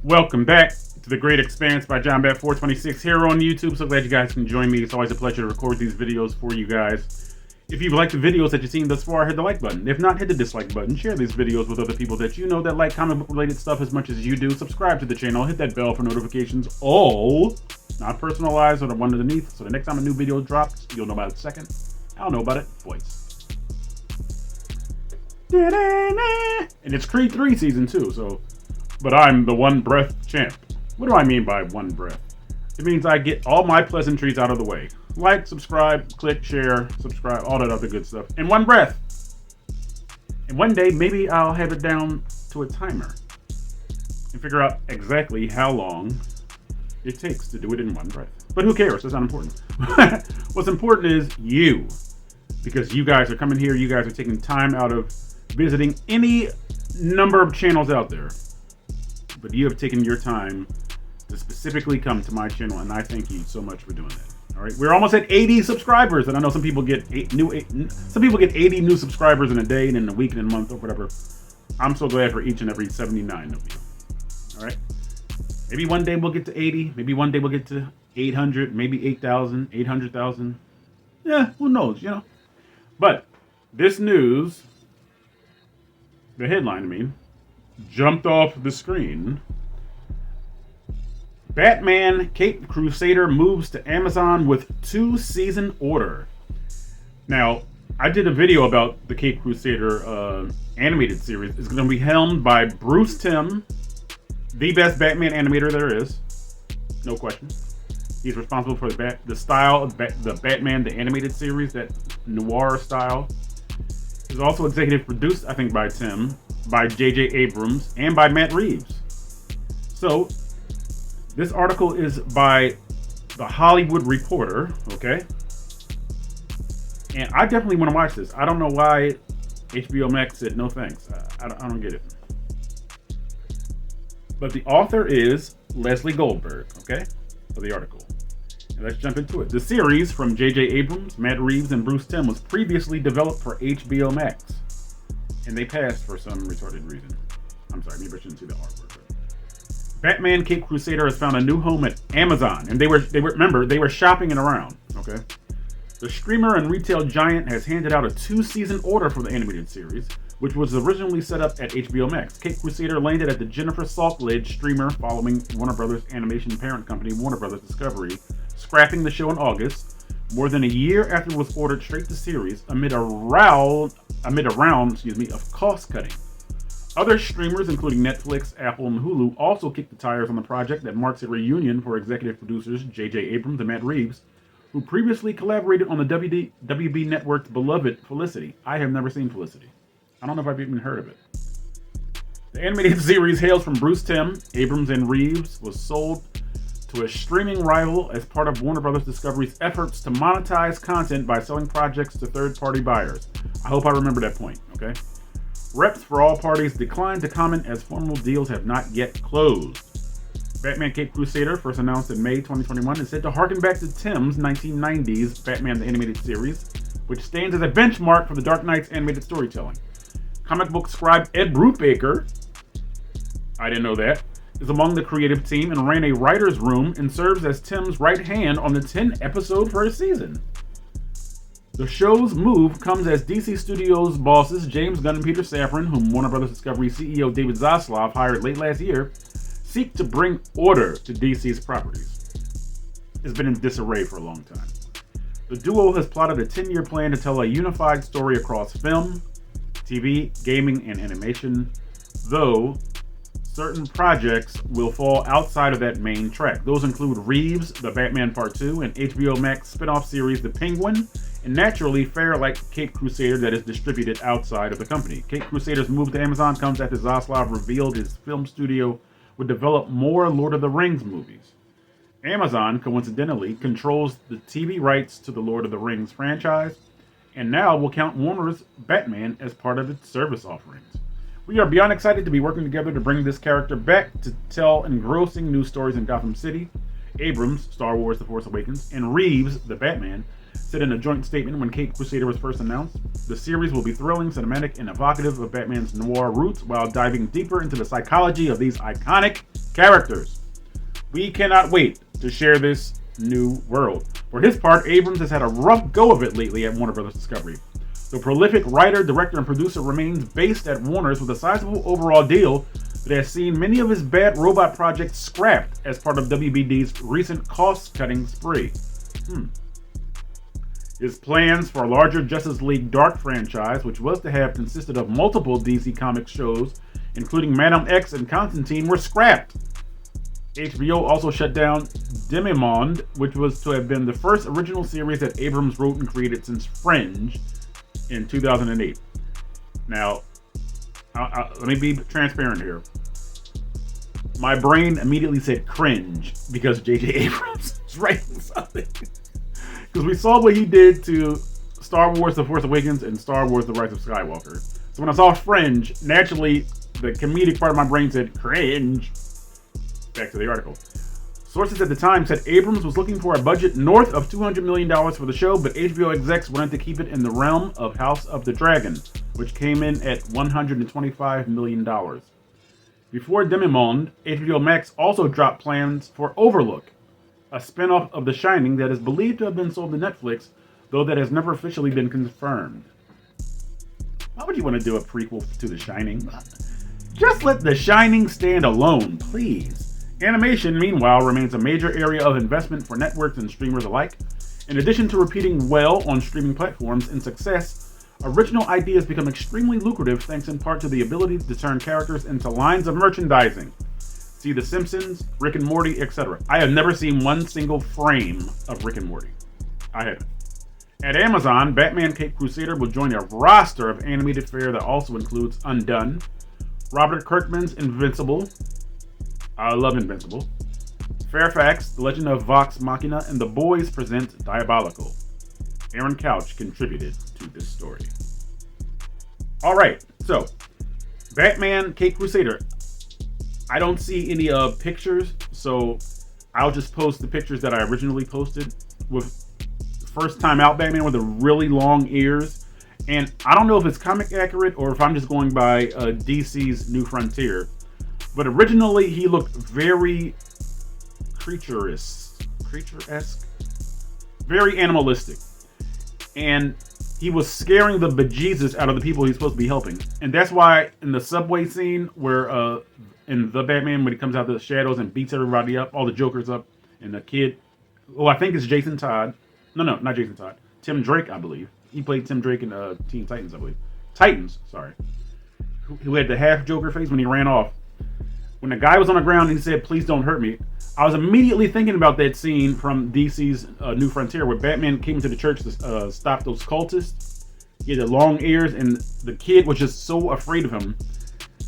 Welcome back to The Great Expanse by JohnBat426 here on YouTube. So glad you guys can join me. It's always a pleasure to record these videos for you guys. If you've liked the videos that you've seen thus far, hit the like button. If not, hit the dislike button. Share these videos with other people that you know that like comic book related stuff as much as you do. Subscribe to the channel. Hit that bell for notifications. All not personalized or the one underneath. So the next time a new video drops, you'll know about it second. I'll know about it voice. And it's Creed 3 season 2, so... But I'm the one breath champ. What do I mean by one breath? It means I get all my pleasantries out of the way. Like, subscribe, click, share, subscribe, all that other good stuff. In one breath. And one day, maybe I'll have it down to a timer. And figure out exactly how long it takes to do it in one breath. But who cares? That's not important. What's important is you. Because you guys are coming here. You guys are taking time out of visiting any number of channels out there. But you have taken your time to specifically come to my channel, and I thank you so much for doing that. All right, we're almost at 80 subscribers, and I know some people get 80 new subscribers in a day, and in a week, and in a month, or whatever. I'm so glad for each and every 79 of you. All right, maybe one day we'll get to 80. Maybe one day we'll get to 800. Maybe 8,000, 800,000. Yeah, who knows? You know. But this news, the headline, I mean, jumped off the screen. Batman Caped Crusader moves to Amazon with 2-season order. Now, I did a video about the Caped Crusader animated series. It's going to be helmed by Bruce Timm, the best Batman animator there is. No question. He's responsible for the style of the Batman, the animated series, that noir style. It's also executive produced, I think, by Timm, by J.J. Abrams, and by Matt Reeves. So, this article is by The Hollywood Reporter, okay? And I definitely want to watch this. I don't know why HBO Max said no thanks. I don't get it. But the author is Lesley Goldberg, okay? For the article. And let's jump into it. The series from J.J. Abrams, Matt Reeves, and Bruce Timm was previously developed for HBO Max. And they passed for some retarded reason. I'm sorry, maybe I shouldn't say the artwork. Batman Caped Crusader has found a new home at Amazon, and they were shopping it around. Okay, the streamer and retail giant has handed out a 2-season order for the animated series, which was originally set up at HBO Max. Caped Crusader landed at the Jennifer Saltledge streamer following Warner Brothers animation parent company Warner Brothers Discovery scrapping the show in August, more than a year after it was ordered straight to series amid a round of cost cutting. Other streamers, including Netflix, Apple, and Hulu, also kicked the tires on the project that marks a reunion for executive producers J.J. Abrams and Matt Reeves, who previously collaborated on the WB network's beloved Felicity. I have never seen Felicity. I don't know if I've even heard of it. The animated series hails from Bruce Timm. Abrams and Reeves was sold to a streaming rival as part of Warner Brothers Discovery's efforts to monetize content by selling projects to third-party buyers. I hope I remember that point, okay? Reps for all parties declined to comment as formal deals have not yet closed. Batman Caped Crusader, first announced in May 2021, is said to harken back to Timm's 1990s Batman the Animated Series, which stands as a benchmark for the Dark Knight's animated storytelling. Comic book scribe Ed Brubaker, I didn't know that, is among the creative team and ran a writer's room and serves as Timm's right hand on the 10-episode first season. The show's move comes as DC Studios bosses James Gunn and Peter Safran, whom Warner Brothers Discovery CEO David Zaslav hired late last year, seek to bring order to DC's properties. It's been in disarray for a long time. The duo has plotted a 10-year plan to tell a unified story across film, TV, gaming, and animation, though certain projects will fall outside of that main track. Those include Reeves' The Batman Part 2 and HBO Max spin-off series The Penguin, and naturally fare like Caped Crusader that is distributed outside of the company. Caped Crusader's move to Amazon comes after Zaslav revealed his film studio would develop more Lord of the Rings movies. Amazon, coincidentally, controls the TV rights to the Lord of the Rings franchise, and now will count Warner's Batman as part of its service offerings. We are beyond excited to be working together to bring this character back to tell engrossing new stories in Gotham City. Abrams, Star Wars The Force Awakens, and Reeves, The Batman, said in a joint statement when Caped Crusader was first announced. The series will be thrilling, cinematic, and evocative of Batman's noir roots while diving deeper into the psychology of these iconic Characters. We cannot wait to share this new world. For his part, Abrams has had a rough go of it lately at Warner Bros. Discovery. The prolific writer, director, and producer remains based at Warner's with a sizable overall deal that has seen many of his bad robot projects scrapped as part of WBD's recent cost-cutting spree. His plans for a larger Justice League Dark franchise, which was to have consisted of multiple DC Comics shows, including Madam X and Constantine, were scrapped. HBO also shut down Demimonde, which was to have been the first original series that Abrams wrote and created since Fringe in 2008. Now, let me be transparent here. My brain immediately said cringe because J.J. Abrams is writing something. Because we saw what he did to Star Wars The Force Awakens and Star Wars The Rise of Skywalker. So when I saw Fringe, naturally, the comedic part of my brain said cringe. Back to the article. Sources at the time said Abrams was looking for a budget north of $200 million for the show, but HBO execs wanted to keep it in the realm of House of the Dragon, which came in at $125 million. Before Demimonde, HBO Max also dropped plans for Overlook, a spin-off of The Shining that is believed to have been sold to Netflix, though that has never officially been confirmed. Why would you want to do a prequel to The Shining? Just let The Shining stand alone, please. Animation, meanwhile, remains a major area of investment for networks and streamers alike. In addition to repeating well on streaming platforms in success, original ideas become extremely lucrative thanks in part to the ability to turn characters into lines of merchandising. See The Simpsons, Rick and Morty, etc. I have never seen one single frame of Rick and Morty. I haven't. At Amazon, Batman Cape Crusader will join a roster of animated fare that also includes Undone, Robert Kirkman's Invincible. I love Invincible. Fairfax, The Legend of Vox Machina, and The Boys present Diabolical. Aaron Couch contributed to this story. Alright, so Batman Cape Crusader. I don't see any pictures, so I'll just post the pictures that I originally posted with first time out Batman with the really long ears. And I don't know if it's comic accurate or if I'm just going by DC's New Frontier. But originally he looked very creature-esque, very animalistic. And he was scaring the bejesus out of the people he's supposed to be helping. And that's why in the subway scene where in The Batman, when he comes out of the shadows and beats everybody up, all the Jokers up, and the kid, I think it's Jason Todd. No, not Jason Todd. Tim Drake, I believe. He played Tim Drake in Teen Titans, I believe. Titans, sorry. Who had the half Joker face when he ran off. When the guy was on the ground and he said, "Please don't hurt me," I was immediately thinking about that scene from DC's New Frontier where Batman came to the church to stop those cultists. He had the long ears, and the kid was just so afraid of him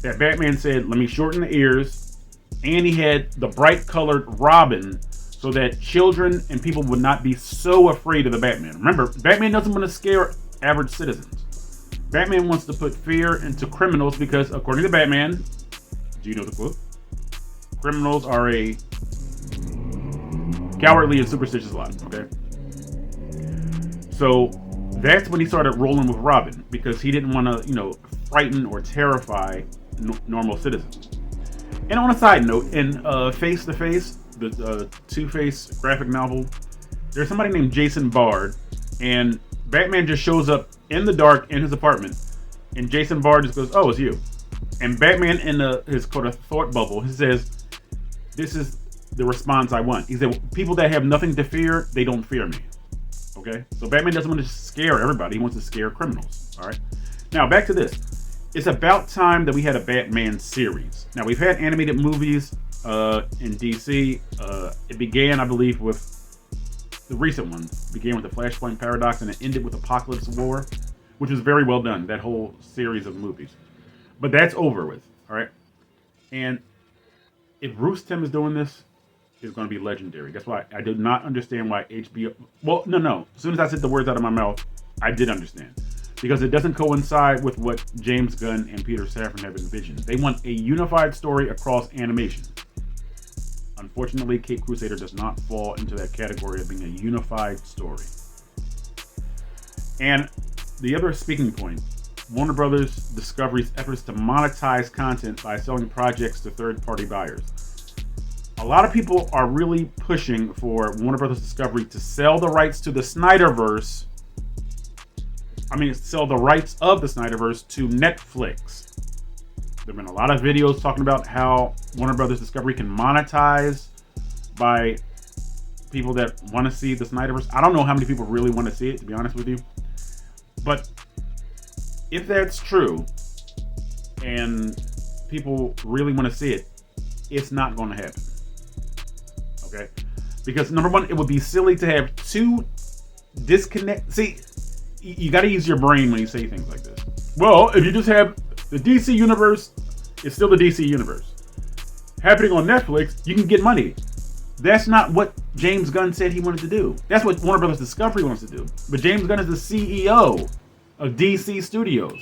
that Batman said, "Let me shorten the ears." And he had the bright colored Robin so that children and people would not be so afraid of the Batman. Remember, Batman doesn't want to scare average citizens. Batman wants to put fear into criminals because, according to Batman, do you know the quote? Criminals are a cowardly and superstitious lot, okay? So that's when he started rolling with Robin because he didn't want to, frighten or terrify normal citizens. And on a side note, in Face to Face, the Two-Face graphic novel, there's somebody named Jason Bard, and Batman just shows up in the dark in his apartment, and Jason Bard just goes, "Oh, it's you." And Batman in his quote a thought bubble, he says, "This is the response I want." He said, "People that have nothing to fear, they don't fear me." Okay? So Batman doesn't want to scare everybody. He wants to scare criminals. All right? Now, back to this. It's about time that we had a Batman series. Now, we've had animated movies in DC. It began, I believe, with the recent one. It began with the Flashpoint Paradox, and it ended with Apocalypse War, which was very well done, that whole series of movies. But that's over with, all right? And if Bruce Timm is doing this, it's going to be legendary. That's why I did not understand why HBO... Well, no. As soon as I said the words out of my mouth, I did understand. Because it doesn't coincide with what James Gunn and Peter Safran have envisioned. They want a unified story across animation. Unfortunately, Cape Crusader does not fall into that category of being a unified story. And the other speaking point, Warner Brothers Discovery's efforts to monetize content by selling projects to third-party buyers. a lot of people are really pushing for Warner Brothers Discovery to sell the rights to the Snyderverse. Sell the rights of the Snyderverse to Netflix. There have been a lot of videos talking about how Warner Brothers Discovery can monetize by people that want to see the Snyderverse. I don't know how many people really want to see it, to be honest with you. But if that's true and people really want to see it, it's not going to happen. Okay? Because number one, it would be silly to have two disconnect. See, you got to use your brain when you say things like this. Well, if you just have the DC universe, it's still the DC universe. Happening on Netflix, you can get money. That's not what James Gunn said he wanted to do. That's what Warner Brothers Discovery wants to do. But James Gunn is the CEO of DC Studios.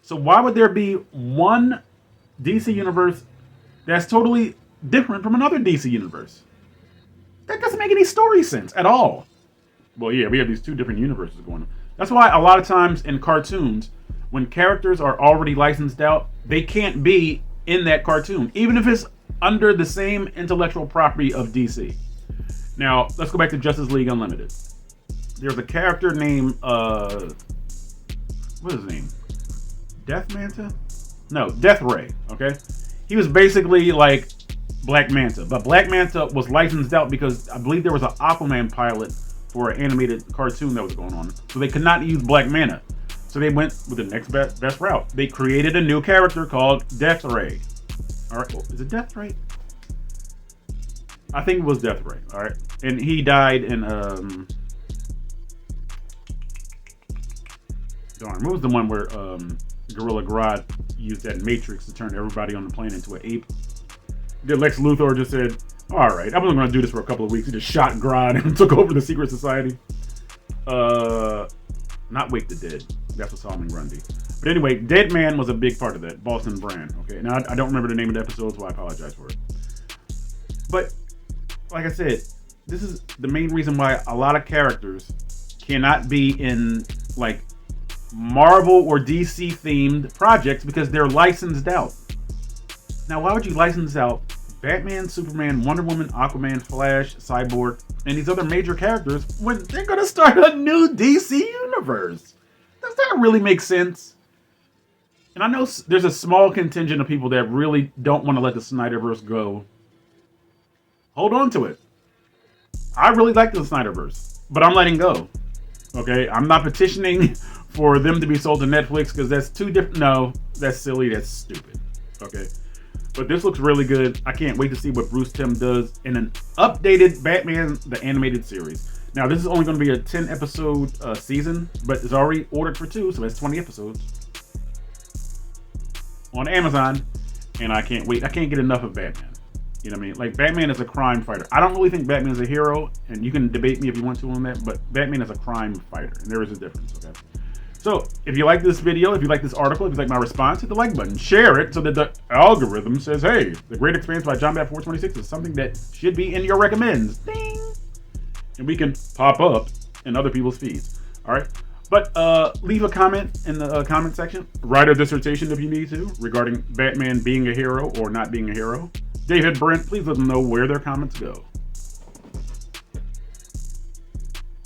So why would there be one DC universe that's totally different from another DC universe? That doesn't make any story sense at all. Well, yeah, we have these two different universes going on. That's why a lot of times in cartoons, when characters are already licensed out, they can't be in that cartoon, even if it's under the same intellectual property of DC. Now, let's go back to Justice League Unlimited. There's a character named, what is his name? Death Manta? No, Death Ray, okay? He was basically like Black Manta, but Black Manta was licensed out because I believe there was an Aquaman pilot for an animated cartoon that was going on. So they could not use Black Manta. So they went with the next best route. They created a new character called Death Ray. All right, is it Death Ray? I think it was Death Ray. All right, and he died in darn, what was the one where Gorilla Grodd used that Matrix to turn everybody on the planet into an ape? That Lex Luthor just said, all right, I wasn't going to do this for a couple of weeks. He just shot Grodd and took over the secret society. Not Wake the Dead. That's what Solomon Grundy. But anyway, Dead Man was a big part of that. Boston Brand. Okay, now I don't remember the name of the episode, so I apologize for it. But like I said, this is the main reason why a lot of characters cannot be in like Marvel or DC themed projects because they're licensed out. Now, why would you license out Batman, Superman, Wonder Woman, Aquaman, Flash, Cyborg, and these other major characters when they're going to start a new DC universe? Does that really make sense? And I know there's a small contingent of people that really don't want to let the Snyderverse go. Hold on to it. I really like the Snyderverse, but I'm letting go. Okay? I'm not petitioning for them to be sold to Netflix because that's too different. No, that's silly. That's stupid. Okay? But this looks really good. I can't wait to see what Bruce Timm does in an updated Batman the Animated Series. Now, this is only going to be a 10-episode season, but it's already ordered for 2, so that's 20 episodes on Amazon, and I can't wait. I can't get enough of Batman. You know what I mean? Like, Batman is a crime fighter. I don't really think Batman is a hero, and you can debate me if you want to on that, but Batman is a crime fighter, and there is a difference, okay? So, if you like this video, if you like this article, if you like my response, hit the like button. Share it so that the algorithm says, hey, The Great Expanse by John Bat 426 is something that should be in your recommends. Ding! And we can pop up in other people's feeds. All right? But leave a comment in the comment section. Write a dissertation if you need to regarding Batman being a hero or not being a hero. David Brent, please let them know where their comments go.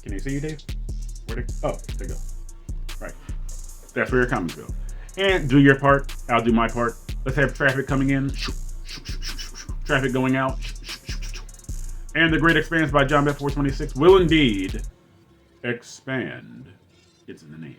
Can they see you, Dave? Where they? Oh, there you go. Right. That's where your comments go. And do your part. I'll do my part. Let's have traffic coming in. Traffic going out. And The Great Expanse by John Bat 426 will indeed expand. It's in the name.